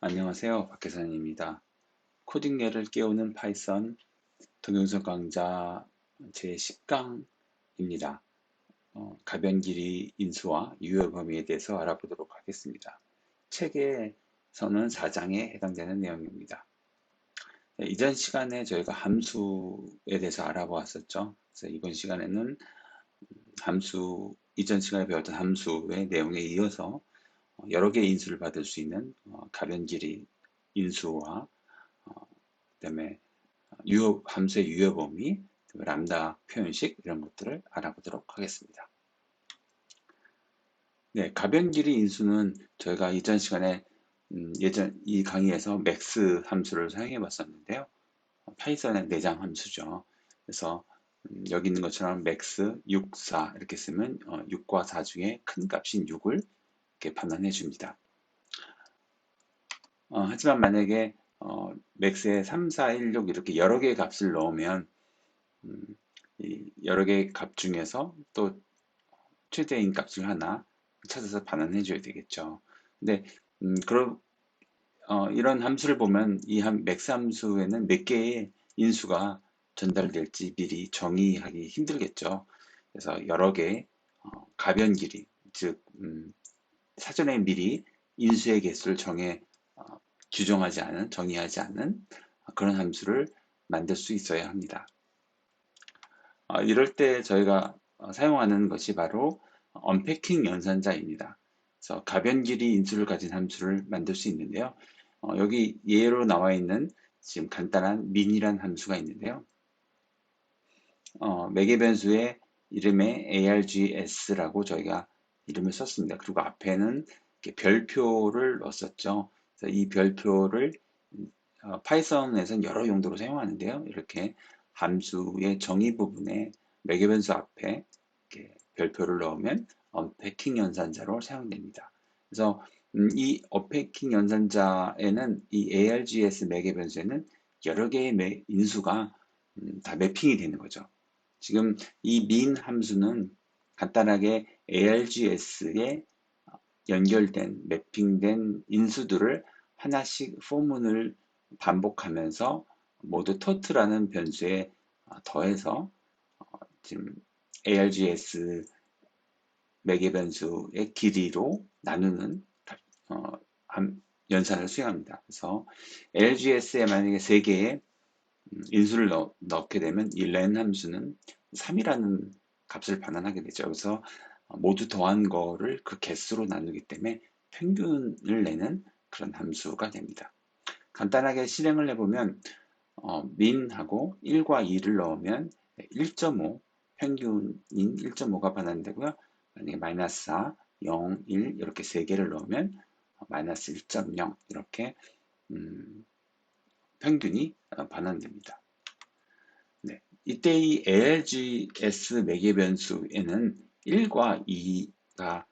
안녕하세요. 박혜선입니다. 코딩계를 깨우는 파이썬 동영상 강좌 제10강입니다. 가변 길이 인수와 유효 범위에 대해서 알아보도록 하겠습니다. 책에서는 4장에 해당되는 내용입니다. 네, 이전 시간에 저희가 함수에 대해서 알아보았었죠. 그래서 이번 시간에는 이전 시간에 배웠던 함수의 내용에 이어서 여러 개의 인수를 받을 수 있는 가변 길이 인수와 그다음에 함수의 유효 범위, 람다 표현식 이런 것들을 알아보도록 하겠습니다. 네, 가변 길이 인수는 저희가 이전 시간에 예전 이 강의에서 맥스 함수를 사용해 봤었는데요. 파이썬의 내장 함수죠. 그래서 여기 있는 것처럼 맥스 6, 4 이렇게 쓰면 6과 4 중에 큰 값인 6을 이렇게 판단해 줍니다. 하지만 만약에 맥스에 3, 4, 1, 6 이렇게 여러 개의 값을 넣으면 이 여러 개의 값 중에서 또 최대인 값을 하나 찾아서 반환해 줘야 되겠죠. 근데 이런 함수를 보면 이 맥스 함수에는 몇 개의 인수가 전달될지 미리 정의하기 힘들겠죠. 그래서 여러 개의 가변 길이, 즉 사전에 미리 인수의 개수를 어, 정의하지 않은 그런 함수를 만들 수 있어야 합니다. 이럴 때 저희가 사용하는 것이 바로 언패킹 연산자입니다. 그래서 가변 길이 인수를 가진 함수를 만들 수 있는데요. 여기 예로 나와 있는 지금 간단한 min이란 함수가 있는데요. 매개 변수의 이름에 args라고 저희가 이름을 썼습니다. 그리고 앞에는 이렇게 별표를 넣었었죠. 그래서 이 별표를 파이썬에서는 여러 용도로 사용하는데요. 이렇게 함수의 정의 부분에 매개 변수 앞에 이렇게 별표를 넣으면 언패킹 연산자로 사용됩니다. 그래서 이 언패킹 연산자에는 이 args 매개 변수에는 여러 개의 인수가 다 매핑이 되는 거죠. 지금 이 min 함수는 간단하게 args에 연결된 매핑된 인수들을 하나씩 포문을 반복하면서 모두 토트라는 변수에 더해서 지금 args 매개 변수의 길이로 나누는 어, 연산을 수행합니다. 그래서 args에 만약에 3개의 인수를 넣게 되면 이 len 함수는 3이라는 값을 반환하게 되죠. 그래서 모두 더한 거를 그 개수로 나누기 때문에 평균을 내는 그런 함수가 됩니다. 간단하게 실행을 해보면 min하고 1과 2를 넣으면 1.5 평균인 1.5가 반환되고요. 만약에 마이너스 4, 0, 1 이렇게 3개를 넣으면 마이너스 1.0 이렇게 평균이 반환됩니다. 네, 이때 이 ALGS 매개 변수에는 1과 2가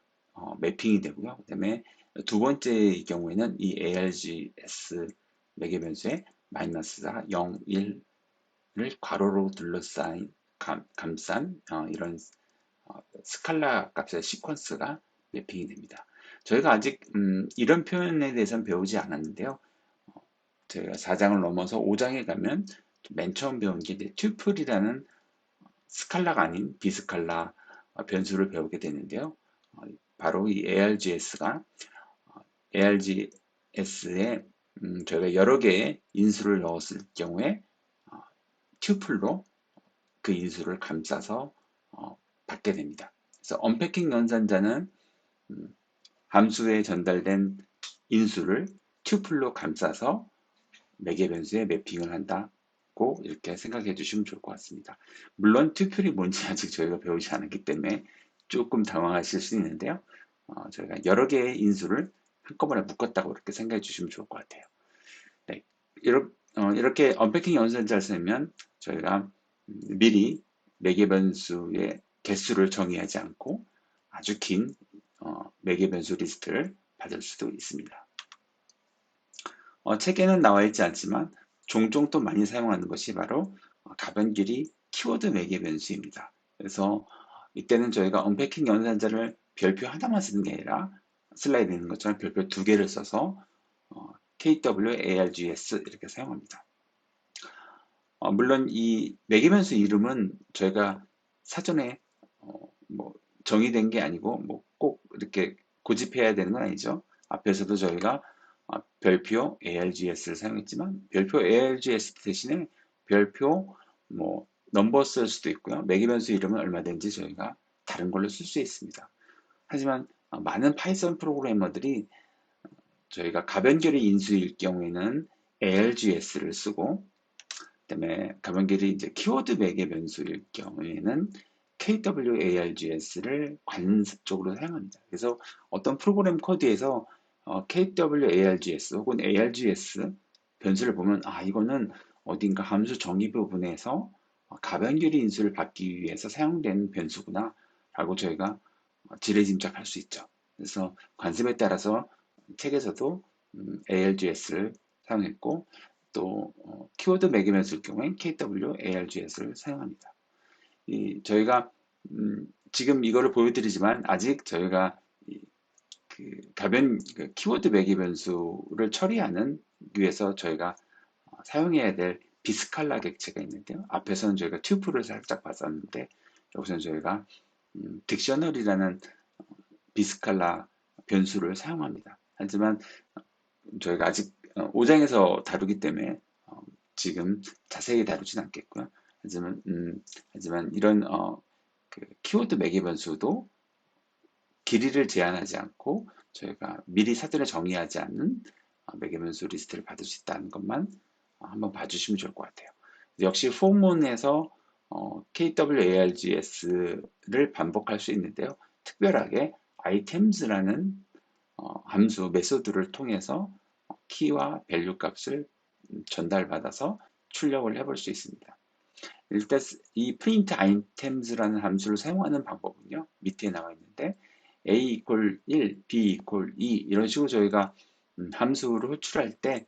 매핑이 되고요. 그 다음에 두 번째의 경우에는 이 ALGS 매개 변수에 마이너스 4, 0, 1을 괄호로 둘러싸인 감싼 이런 스칼라 값의 시퀀스가 매핑이 됩니다. 저희가 아직 이런 표현에 대해서는 배우지 않았는데요. 저희가 4장을 넘어서 5장에 가면 맨 처음 배운 게 튜플이라는 스칼라가 아닌 비스칼라 변수를 배우게 되는데요. 바로 이 args가 args에 저희가 여러 개의 인수를 넣었을 경우에 튜플로 그 인수를 감싸서 받게 됩니다. 그래서 언패킹 연산자는 함수에 전달된 인수를 튜플로 감싸서 매개 변수에 매핑을 한다고 이렇게 생각해 주시면 좋을 것 같습니다. 물론 튜플이 뭔지 아직 저희가 배우지 않았기 때문에 조금 당황하실 수 있는데요. 저희가 여러 개의 인수를 한꺼번에 묶었다고 이렇게 생각해 주시면 좋을 것 같아요. 네, 이렇게 언패킹 연산자를 쓰면 저희가 미리 매개 변수의 개수를 정의하지 않고 아주 긴 매개 변수 리스트를 받을 수도 있습니다. 책에는 나와 있지 않지만 종종 또 많이 사용하는 것이 바로 가변 길이 키워드 매개 변수입니다. 그래서 이때는 저희가 언패킹 연산자를 별표 하나만 쓰는 게 아니라 슬라이드 있는 것처럼 별표 2개를 써서 KWARGS 이렇게 사용합니다. 물론 이 매개변수 이름은 저희가 사전에 뭐 정의된 게 아니고 뭐 꼭 이렇게 고집해야 되는 건 아니죠. 앞에서도 저희가 별표 ARGS를 사용했지만 별표 ARGS 대신에 별표 뭐 넘버 쓸 수도 있고요. 매개변수 이름은 얼마든지 저희가 다른 걸로 쓸 수 있습니다. 하지만 많은 파이썬 프로그래머들이 저희가 가변결의 인수일 경우에는 ARGS를 쓰고, 그다음에 가변결이 이제 키워드 매개 변수일 경우에는 KWARGS를 관습적으로 사용합니다. 그래서 어떤 프로그램 코드에서 KWARGS 혹은 ARGS 변수를 보면 이거는 어딘가 함수 정의 부분에서 가변결의 인수를 받기 위해서 사용된 변수구나 라고 저희가 지레짐작할 수 있죠. 그래서 관습에 따라서 책에서도 ARGS를 사용했고, 또 키워드 매개변수일 경우엔 KWARGS를 사용합니다. 저희가 지금 이거를 보여드리지만 아직 저희가 그 키워드 매개변수를 처리하는 위해서 저희가 사용해야 될 비스칼라 객체가 있는데요. 앞에서는 저희가 튜플을 살짝 봤었는데 여기서는 저희가 딕셔너리라는 비스칼라 변수를 사용합니다. 하지만 저희가 아직 5장에서 다루기 때문에 지금 자세히 다루진 않겠고요. 하지만 이런 그 키워드 매개 변수도 길이를 제한하지 않고 저희가 미리 사전에 정의하지 않는 매개 변수 리스트를 받을 수 있다는 것만 한번 봐주시면 좋을 것 같아요. 역시 포문에서 KWARGS를 반복할 수 있는데요. 특별하게 items라는 함수 메소드를 통해서 키와 밸류 값을 전달받아서 출력을 해볼 수 있습니다. 일단 이 print items라는 함수를 사용하는 방법은요. 밑에 나와 있는데 a equal 1, b equal 2 이런 식으로 저희가 함수를 호출할 때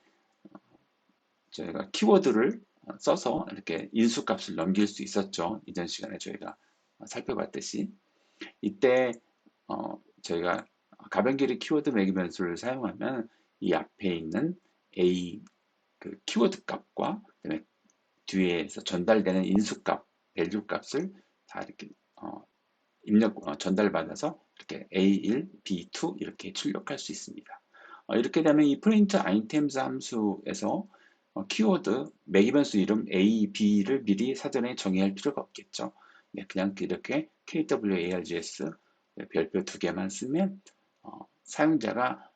저희가 키워드를 써서 이렇게 인수값을 넘길 수 있었죠. 이전 시간에 저희가 살펴봤듯이 이때 저희가 가변길이 키워드 매개 변수를 사용하면 이 앞에 있는 a 그 키워드 값과 그다음에 뒤에서 전달되는 인수값, 밸류 값을 다 이렇게 전달받아서 이렇게 A1, B2 이렇게 출력할 수 있습니다. 이렇게 되면 이 print items 함수에서 키워드 매개 변수 이름 A, B를 미리 사전에 정의할 필요가 없겠죠. 네, 그냥 이렇게 KWARGS 별표 2개만 쓰면 사용자가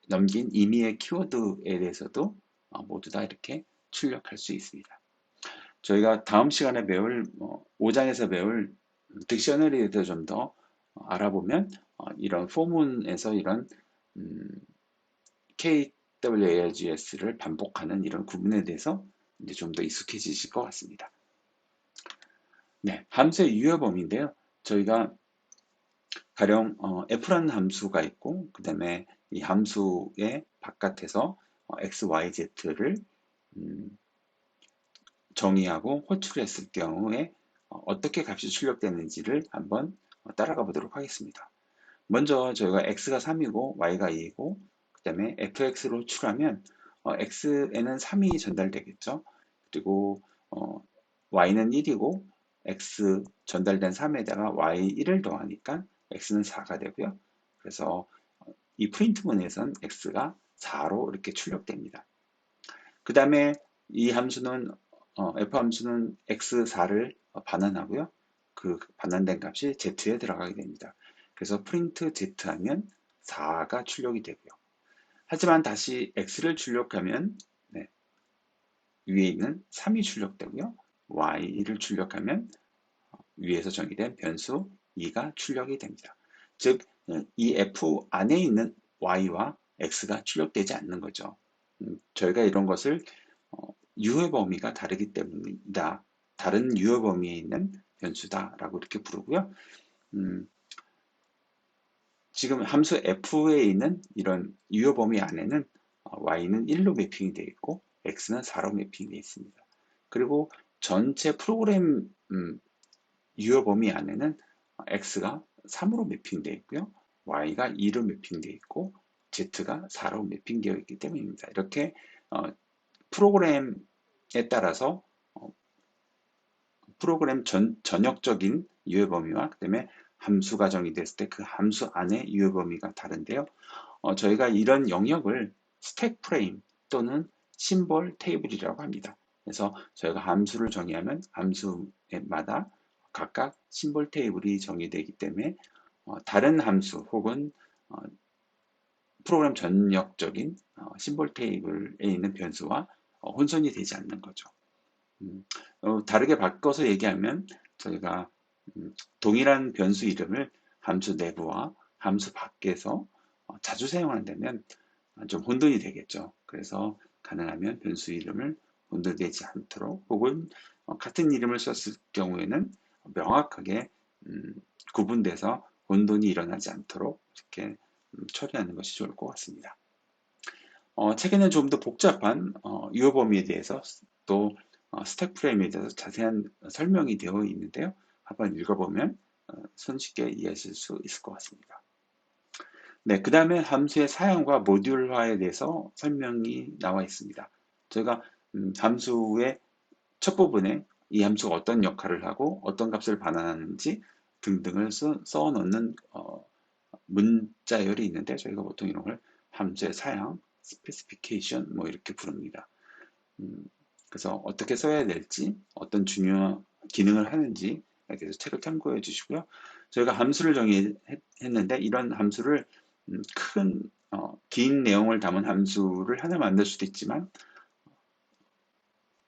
넘긴 임의의 키워드에 대해서도 모두 다 이렇게 출력할 수 있습니다. 저희가 다음 시간에 배울 5장에서 배울 딕셔너리에 대해서 좀 더 알아보면 이런 포문에서 이런 KWARGS를 반복하는 이런 구분에 대해서 이제 좀 더 익숙해지실 것 같습니다. 네, 함수의 유효 범위인데요. 저희가 가령 f라는 함수가 있고 그 다음에 이 함수의 바깥에서 x, y, z를 정의하고 호출했을 경우에 어떻게 값이 출력되는지를 한번 따라가 보도록 하겠습니다. 먼저 저희가 x가 3이고 y가 2이고 그 다음에 fx로 호출하면 x에는 3이 전달되겠죠. 그리고 y는 1이고 x 전달된 3에다가 y 1을 더하니까 x는 4가 되고요. 그래서 이 프린트문에선 x가 4로 이렇게 출력됩니다. 그 다음에 이 함수는 f 함수는 x4를 반환하고요. 그 반환된 값이 z에 들어가게 됩니다. 그래서 프린트 z 하면 4가 출력이 되고요. 하지만 다시 x를 출력하면 위에 있는 3이 출력되고요. y를 출력하면 위에서 정의된 변수 2가 출력이 됩니다. 즉, 이 f 안에 있는 y와 x가 출력되지 않는 거죠. 저희가 이런 것을 유효 범위가 다르기 때문이다. 다른 유효 범위에 있는 변수다라고 이렇게 부르고요. 지금 함수 f에 있는 이런 유효 범위 안에는 y는 1로 매핑이 되어 있고 x는 4로 매핑이 되어 있습니다. 그리고 전체 프로그램 유효 범위 안에는 x가 3으로 매핑되어 있고요. y가 2로 매핑되어 있고 Z가 4로 매핑되어 있기 때문입니다. 이렇게 프로그램에 따라서 프로그램 전역적인 유해 범위와 그다음에 함수가 정의됐을 때 그 함수 안에 유해 범위가 다른데요. 저희가 이런 영역을 스택 프레임 또는 심볼 테이블이라고 합니다. 그래서 저희가 함수를 정의하면 함수마다 각각 심볼 테이블이 정의되기 때문에 다른 함수 혹은 프로그램 전역적인 심볼 테이블에 있는 변수와 혼선이 되지 않는 거죠. 다르게 바꿔서 얘기하면 저희가 동일한 변수 이름을 함수 내부와 함수 밖에서 자주 사용한다면 좀 혼돈이 되겠죠. 그래서 가능하면 변수 이름을 혼돈되지 않도록 혹은 같은 이름을 썼을 경우에는 명확하게 구분돼서 혼돈이 일어나지 않도록 이렇게 처리하는 것이 좋을 것 같습니다. 책에는 좀 더 복잡한 유효 범위에 대해서 또 스택 프레임에 대해서 자세한 설명이 되어 있는데요. 한번 읽어보면 손쉽게 이해하실 수 있을 것 같습니다. 네, 그 다음에 함수의 사용과 모듈화에 대해서 설명이 나와 있습니다. 저희가 함수의 첫 부분에 이 함수가 어떤 역할을 하고 어떤 값을 반환하는지 등등을 써 놓는 문자열이 있는데 저희가 보통 이런 걸 함수의 사양, 스페시피케이션 뭐 이렇게 부릅니다. 그래서 어떻게 써야 될지, 어떤 중요한 기능을 하는지에 대해서 책을 참고해 주시고요. 저희가 함수를 정의했는데 이런 함수를 긴 내용을 담은 함수를 하나 만들 수도 있지만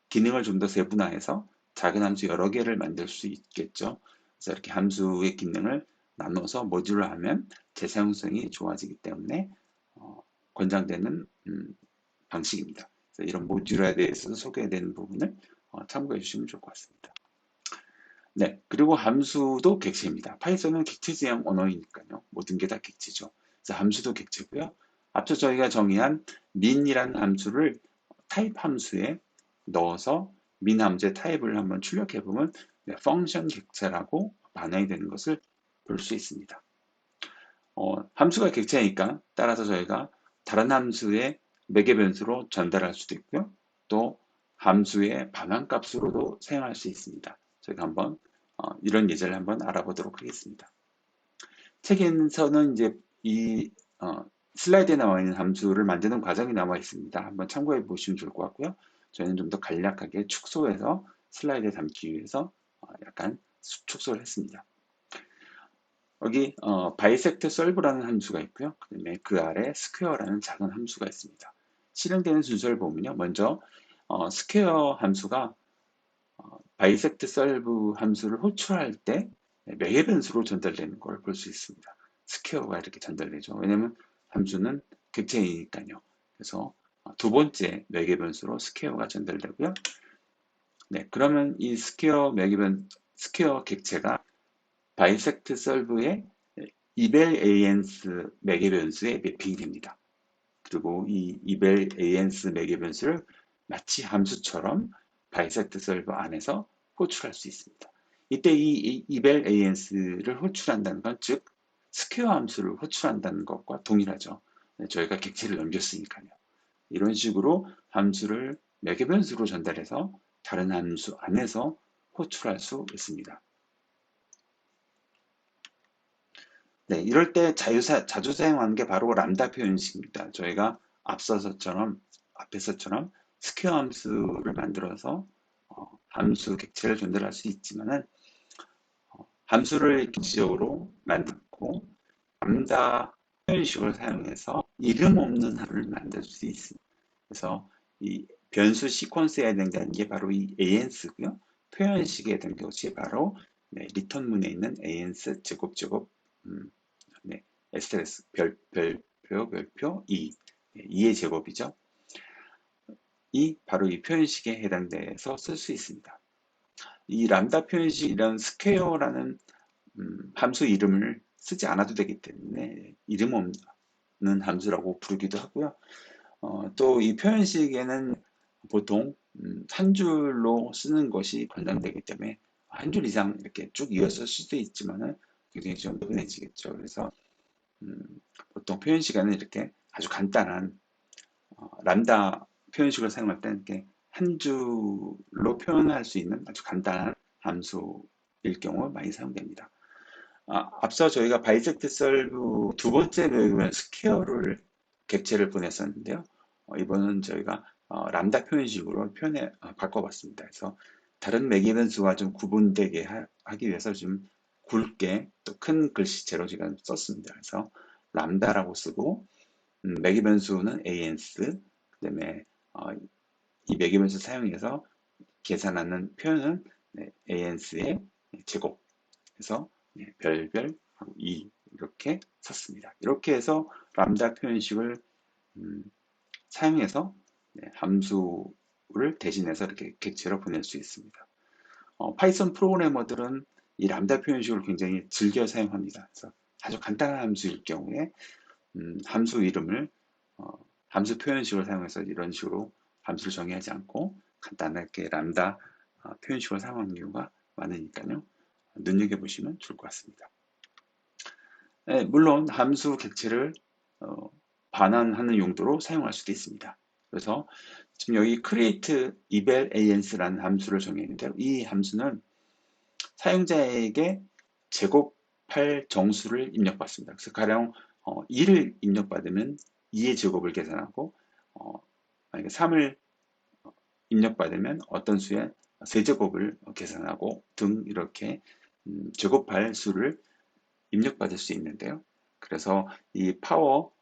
기능을 좀 더 세분화해서 작은 함수 여러 개를 만들 수 있겠죠. 그래서 이렇게 함수의 기능을 나눠서 모듈화하면 재사용성이 좋아지기 때문에 권장되는 방식입니다. 그래서 이런 모듈화에 대해서 소개되는 부분을 참고해 주시면 좋을 것 같습니다. 네, 그리고 함수도 객체입니다. 파이썬은 객체 지향 언어이니까요. 모든 게 다 객체죠. 그래서 함수도 객체고요. 앞서 저희가 정의한 min이라는 함수를 타입 함수에 넣어서 min 함수의 타입을 한번 출력해 보면 펑션 객체라고 반영이 되는 것을 볼 수 있습니다. 함수가 객체니까 따라서 저희가 다른 함수의 매개 변수로 전달할 수도 있고요. 또 함수의 반환값으로도 사용할 수 있습니다. 저희가 한번 이런 예제를 한번 알아보도록 하겠습니다. 책에서는 이제 이 슬라이드에 나와 있는 함수를 만드는 과정이 나와 있습니다. 한번 참고해 보시면 좋을 것 같고요. 저희는 좀 더 간략하게 축소해서 슬라이드에 담기 위해서 약간 축소를 했습니다. 여기 bisect solve라는 함수가 있고요. 그다음에 그 아래 square라는 작은 함수가 있습니다. 실행되는 순서를 보면요. 먼저 square 함수가 bisect solve 함수를 호출할 때 매개 변수로 전달되는 걸 볼 수 있습니다. square가 이렇게 전달되죠. 왜냐하면 함수는 객체이니까요. 그래서 두 번째 매개 변수로 square가 전달되고요. 네, 그러면 이 square 객체가 bisect solve의 이벨 ANS 매개 변수에 매핑이 됩니다. 그리고 이 이벨 ANS 매개 변수를 마치 함수처럼 bisect solve 안에서 호출할 수 있습니다. 이때 이 이벨 ANS를 호출한다는 건 즉 스퀘어 함수를 호출한다는 것과 동일하죠. 저희가 객체를 넘겼으니까요. 이런 식으로 함수를 매개 변수로 전달해서 다른 함수 안에서 호출할 수 있습니다. 네, 이럴 때 자주 사용하는 게 바로 람다 표현식입니다. 저희가 앞에서처럼 스퀘어 함수를 만들어서 함수 객체를 전달할 수 있지만은 함수를 객체적으로 만들고 람다 표현식을 사용해서 이름 없는 함수를 만들 수 있습니다. 그래서 이 변수 시퀀스에 해당되는 게 바로 이 ANS고요. 표현식에 해당되는 것이 바로 리턴문에 있는 ANS 제곱 네, SLS 별표 2의 제곱이죠. 바로 이 표현식에 해당돼서 쓸 수 있습니다. 이 람다 표현식 이런 스퀘어라는 함수 이름을 쓰지 않아도 되기 때문에 이름 없는 함수라고 부르기도 하고요. 또 이 표현식에는 보통 한 줄로 쓰는 것이 권장되기 때문에 한 줄 이상 이렇게 쭉 이어서 쓸 수도 있지만은 굉장히 좀 흔해지겠죠. 그래서 보통 표현 시간은 이렇게 아주 간단한 람다 표현식을 사용할 때는 이렇게 한 줄로 표현할 수 있는 아주 간단한 함수일 경우 많이 사용됩니다. 앞서 저희가 바이젝트 솔브 두 번째 배우면 스퀘어를 객체를 보냈었는데요. 이번은 저희가 람다 표현식으로 바꿔봤습니다. 그래서 다른 매개 변수와 좀 구분되게 하기 위해서 좀 굵게 또 큰 글씨체로 제가 썼습니다. 그래서 람다라고 쓰고 매개 변수는 ans, 그다음에 이 매개 변수 사용해서 계산하는 표현은 ans의 제곱, 그래서 별별 하고 2 이렇게 썼습니다. 이렇게 해서 람다 표현식을 사용해서 함수를 대신해서 이렇게 객체로 보낼 수 있습니다. 파이썬 프로그래머들은 이 람다 표현식을 굉장히 즐겨 사용합니다. 그래서 아주 간단한 함수일 경우에 함수 이름을 함수 표현식을 사용해서 이런 식으로 함수를 정의하지 않고 간단하게 람다 표현식을 사용하는 경우가 많으니까요. 눈여겨보시면 좋을 것 같습니다. 네, 물론 함수 객체를 반환하는 용도로 사용할 수도 있습니다. 그래서 지금 여기 create eval ans라는 함수를 정했는데요. 이 함수는 사용자에게 제곱할 정수를 입력받습니다. 그래서 가령 2를 입력받으면 2의 제곱을 계산하고 만약에 3을 입력받으면 어떤 수의 세제곱을 계산하고 등 이렇게 제곱할 수를 입력받을 수 있는데요. 그래서 이 파워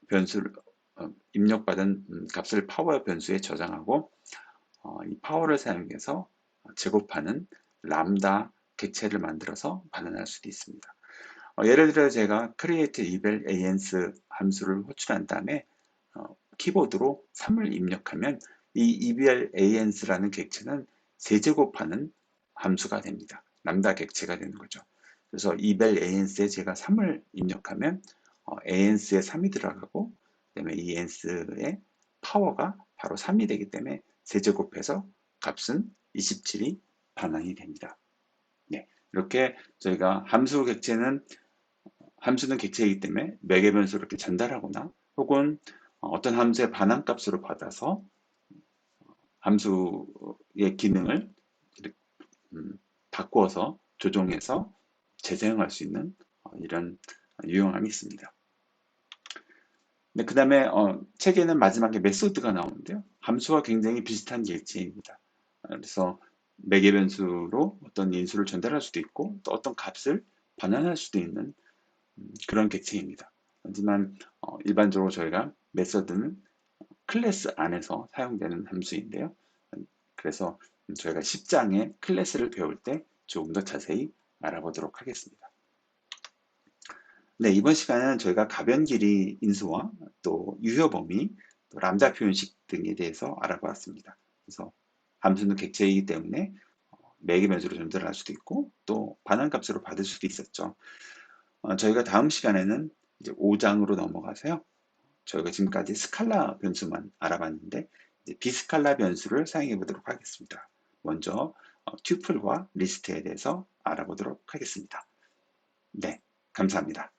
변수를 입력받은 값을 파워 변수에 저장하고 이 파워를 사용해서 제곱하는 람다 객체를 만들어서 반환할 수도 있습니다. 예를 들어 제가 create eval ans 함수를 호출한 다음에 키보드로 3을 입력하면 이 eval ans라는 객체는 세제곱하는 함수가 됩니다. 람다 객체가 되는 거죠. 그래서 eval ans에 제가 3을 입력하면 ans에 3이 들어가고 그다음에 이 ans의 파워가 바로 3이 되기 때문에 세제곱해서 값은 27이 반환이 됩니다. 네, 이렇게 저희가 함수는 객체이기 때문에 매개 변수를 이렇게 전달하거나 혹은 어떤 함수의 반환값으로 받아서 함수의 기능을 바꾸어서 조정해서 재사용할 수 있는 이런 유용함이 있습니다. 네, 그 다음에 책에는 마지막에 메소드가 나오는데요. 함수와 굉장히 비슷한 객체입니다. 그래서 매개 변수로 어떤 인수를 전달할 수도 있고 또 어떤 값을 반환할 수도 있는 그런 객체입니다. 하지만 일반적으로 저희가 메서드는 클래스 안에서 사용되는 함수인데요. 그래서 저희가 10장의 클래스를 배울 때 조금 더 자세히 알아보도록 하겠습니다. 네, 이번 시간은 저희가 가변 길이 인수와 또 유효 범위, 또 람다 표현식 등에 대해서 알아보았습니다. 그래서 함수는 객체이기 때문에 매개 변수로 전달할 수도 있고 또 반환값으로 받을 수도 있었죠. 저희가 다음 시간에는 이제 5장으로 넘어가서요. 저희가 지금까지 스칼라 변수만 알아봤는데 이제 비스칼라 변수를 사용해 보도록 하겠습니다. 먼저 튜플과 리스트에 대해서 알아보도록 하겠습니다. 네, 감사합니다.